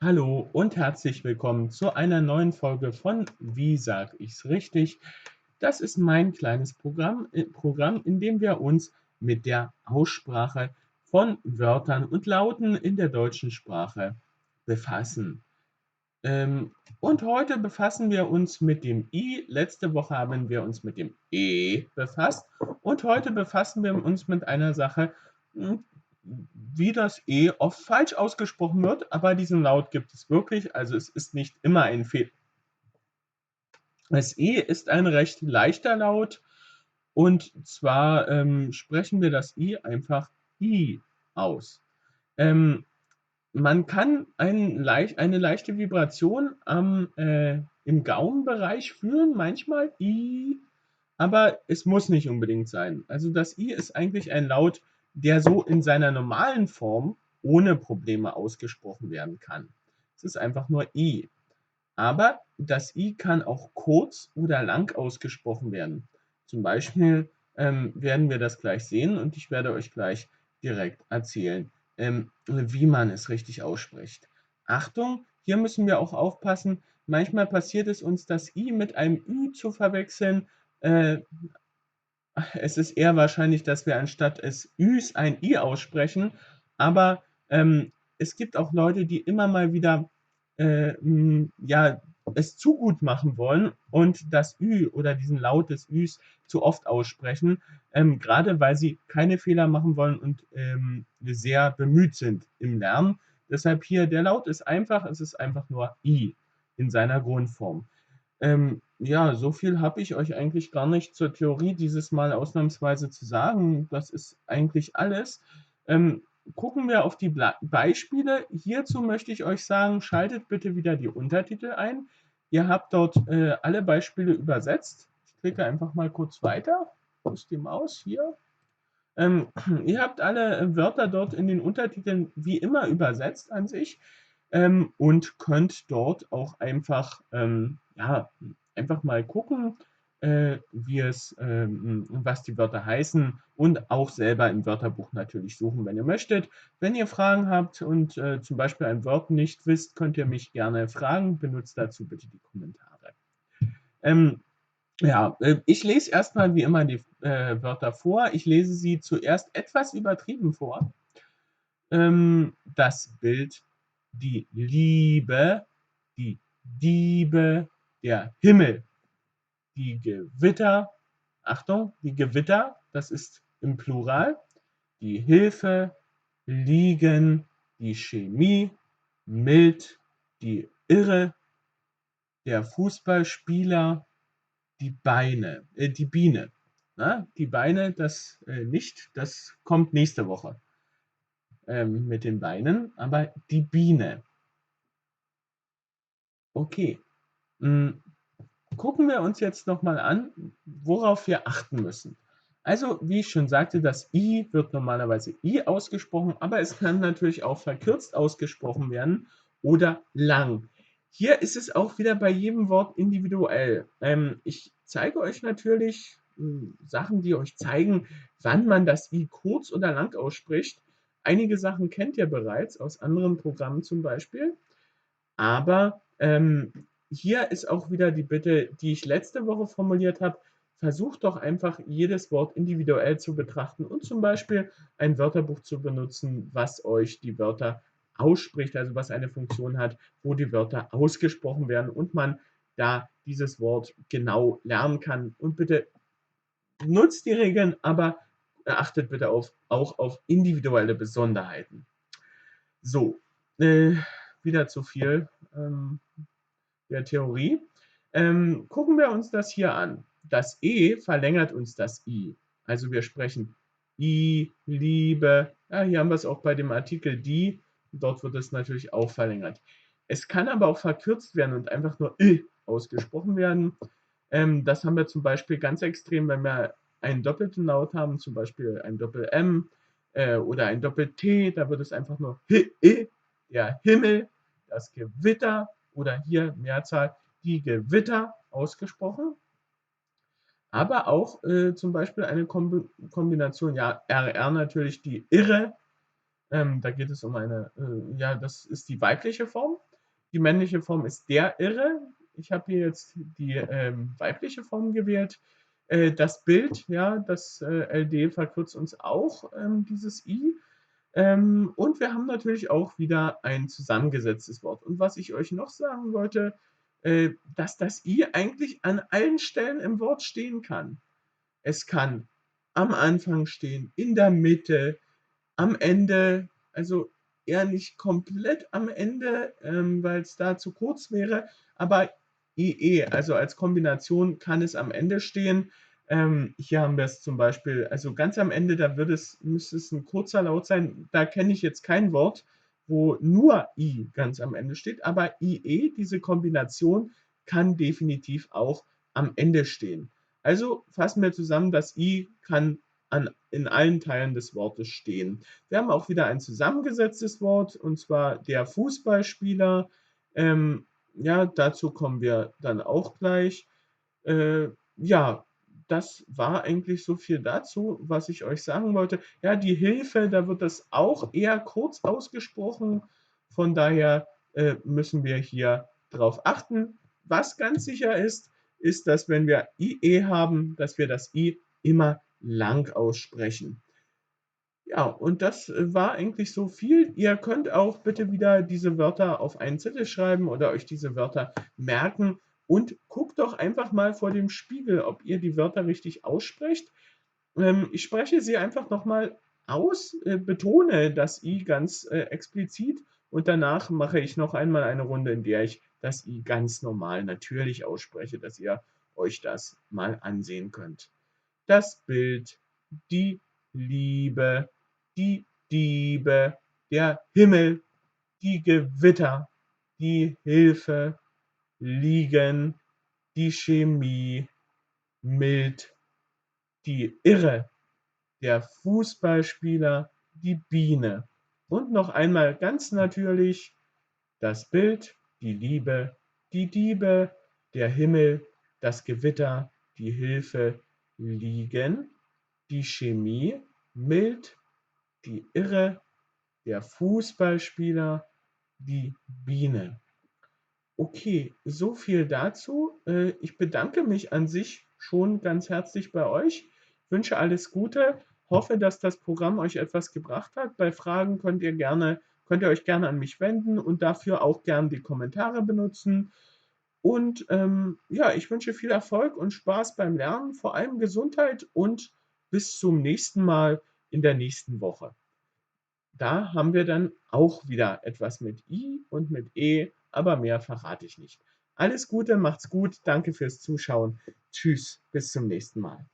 Hallo und herzlich willkommen zu einer neuen Folge von Wie sag ich's richtig? Das ist mein kleines Programm, in dem wir uns mit der Aussprache von Wörtern und Lauten in der deutschen Sprache befassen. Und heute befassen wir uns mit dem I. Letzte Woche haben wir uns mit dem E befasst und heute befassen wir uns mit einer Sache, hm, wie das E oft falsch ausgesprochen wird, aber diesen Laut gibt es wirklich, also es ist nicht immer ein Fehler. Das E ist ein recht leichter Laut und zwar sprechen wir das I einfach I aus. Ähm, Man kann eine leichte Vibration im Gaumenbereich fühlen, manchmal I, aber es muss nicht unbedingt sein. Also das I ist eigentlich ein Laut, der so in seiner normalen Form ohne Probleme ausgesprochen werden kann. Es ist einfach nur I. Aber das I kann auch kurz oder lang ausgesprochen werden. Zum Beispiel werden wir das gleich sehen und ich werde euch gleich direkt erzählen, wie man es richtig ausspricht. Achtung, hier müssen wir auch aufpassen. Manchmal passiert es uns, das I mit einem Ü zu verwechseln. Äh, Es ist eher wahrscheinlich, dass wir anstatt es Üs ein I aussprechen, aber es gibt auch Leute, die immer mal wieder ja, es zu gut machen wollen und das Ü oder diesen Laut des Üs zu oft aussprechen, gerade weil sie keine Fehler machen wollen und sehr bemüht sind im Lernen. Deshalb hier, der Laut ist einfach, es ist einfach nur I in seiner Grundform. Ja, so viel habe ich euch eigentlich gar nicht zur Theorie dieses Mal ausnahmsweise zu sagen. Das ist eigentlich alles. Ähm, Gucken wir auf die Beispiele. Hierzu möchte ich euch sagen, schaltet bitte wieder die Untertitel ein. Ihr habt dort alle Beispiele übersetzt. Ich klicke einfach mal kurz weiter. Wo ist die Maus? Hier. Ähm, Ihr habt alle Wörter dort in den Untertiteln wie immer übersetzt an sich und könnt dort auch einfach, ja, einfach mal gucken, was die Wörter heißen und auch selber im Wörterbuch natürlich suchen, wenn ihr möchtet. Wenn ihr Fragen habt und zum Beispiel ein Wort nicht wisst, könnt ihr mich gerne fragen. Benutzt dazu bitte die Kommentare. Ähm, ja, ich lese erstmal wie immer die Wörter vor. Ich lese sie zuerst etwas übertrieben vor. Das Bild, die Liebe, die Diebe, der Himmel, die Gewitter, Achtung, die Gewitter, das ist im Plural, die Hilfe, Liegen, die Chemie, mild, die Irre, der Fußballspieler, die Biene. Na, die Beine, das nicht, das kommt nächste Woche mit den Beinen, aber die Biene. Okay, hm, gucken wir uns jetzt nochmal an, worauf wir achten müssen. Also, wie ich schon sagte, das I wird normalerweise I ausgesprochen, aber es kann natürlich auch verkürzt ausgesprochen werden oder lang. Hier ist es auch wieder bei jedem Wort individuell. Ich zeige euch natürlich Sachen, die euch zeigen, wann man das I kurz oder lang ausspricht. Einige Sachen kennt ihr bereits aus anderen Programmen zum Beispiel. Aber hier ist auch wieder die Bitte, die ich letzte Woche formuliert habe. Versucht doch einfach jedes Wort individuell zu betrachten und zum Beispiel ein Wörterbuch zu benutzen, was euch die Wörter ausspricht, also was eine Funktion hat, wo die Wörter ausgesprochen werden und man da dieses Wort genau lernen kann. Und bitte nutzt die Regeln, aber achtet bitte auch auf individuelle Besonderheiten. So, wieder zu viel der Theorie. Gucken wir uns das hier an. Das E verlängert uns das I. Also wir sprechen I, Liebe. Ja, hier haben wir es auch bei dem Artikel die. Dort wird es natürlich auch verlängert. Es kann aber auch verkürzt werden und einfach nur I ausgesprochen werden. Das haben wir zum Beispiel ganz extrem, wenn wir einen doppelten Laut haben, zum Beispiel ein Doppel-M oder ein Doppel-T, da wird es einfach nur H, der Himmel, das Gewitter oder hier Mehrzahl die Gewitter ausgesprochen. Aber auch zum Beispiel eine Kombination, ja, RR natürlich die Irre, da geht es um eine, ja, das ist die weibliche Form. Die männliche Form ist der Irre. Ich habe hier jetzt die weibliche Form gewählt. Das Bild, ja, das LD verkürzt uns auch dieses I. Und wir haben natürlich auch wieder ein zusammengesetztes Wort. Und was ich euch noch sagen wollte, dass das I eigentlich an allen Stellen im Wort stehen kann. Es kann am Anfang stehen, in der Mitte, am Ende, also eher nicht komplett am Ende, weil es da zu kurz wäre, aber IE, also als Kombination kann es am Ende stehen. Hier haben wir es zum Beispiel, also ganz am Ende, müsste es ein kurzer Laut sein. Da kenne ich jetzt kein Wort, wo nur I ganz am Ende steht, aber IE, diese Kombination, kann definitiv auch am Ende stehen. Also fassen wir zusammen, das I kann in allen Teilen des Wortes stehen. Wir haben auch wieder ein zusammengesetztes Wort, und zwar der Fußballspieler. Ja, dazu kommen wir dann auch gleich. Ja, das war eigentlich so viel dazu, was ich euch sagen wollte. Ja, die Hilfe, da wird das auch eher kurz ausgesprochen. Von daher müssen wir hier drauf achten. Was ganz sicher ist, ist, dass wenn wir IE haben, dass wir das I immer lang aussprechen. Ja, und das war eigentlich so viel. Ihr könnt auch bitte wieder diese Wörter auf einen Zettel schreiben oder euch diese Wörter merken und guckt doch einfach mal vor dem Spiegel, ob ihr die Wörter richtig aussprecht. Ich spreche sie einfach nochmal aus, betone das I ganz explizit und danach mache ich noch einmal eine Runde, in der ich das I ganz normal natürlich ausspreche, dass ihr euch das mal ansehen könnt. Das Bild, die Liebe, die Diebe, der Himmel, die Gewitter, die Hilfe, Liegen, die Chemie, mild, die Irre, der Fußballspieler, die Biene. Und noch einmal ganz natürlich das Bild, die Liebe, die Diebe, der Himmel, das Gewitter, die Hilfe, Liegen, die Chemie, mild, die Irre, der Fußballspieler, die Biene. Okay, so viel dazu. Ich bedanke mich an sich schon ganz herzlich bei euch. Ich wünsche alles Gute, hoffe, dass das Programm euch etwas gebracht hat. Bei Fragen könnt ihr euch gerne an mich wenden und dafür auch gerne die Kommentare benutzen. Und ja, ich wünsche viel Erfolg und Spaß beim Lernen, vor allem Gesundheit und bis zum nächsten Mal in der nächsten Woche. Da haben wir dann auch wieder etwas mit I und mit E, aber mehr verrate ich nicht. Alles Gute, macht's gut, danke fürs Zuschauen. Tschüss, bis zum nächsten Mal.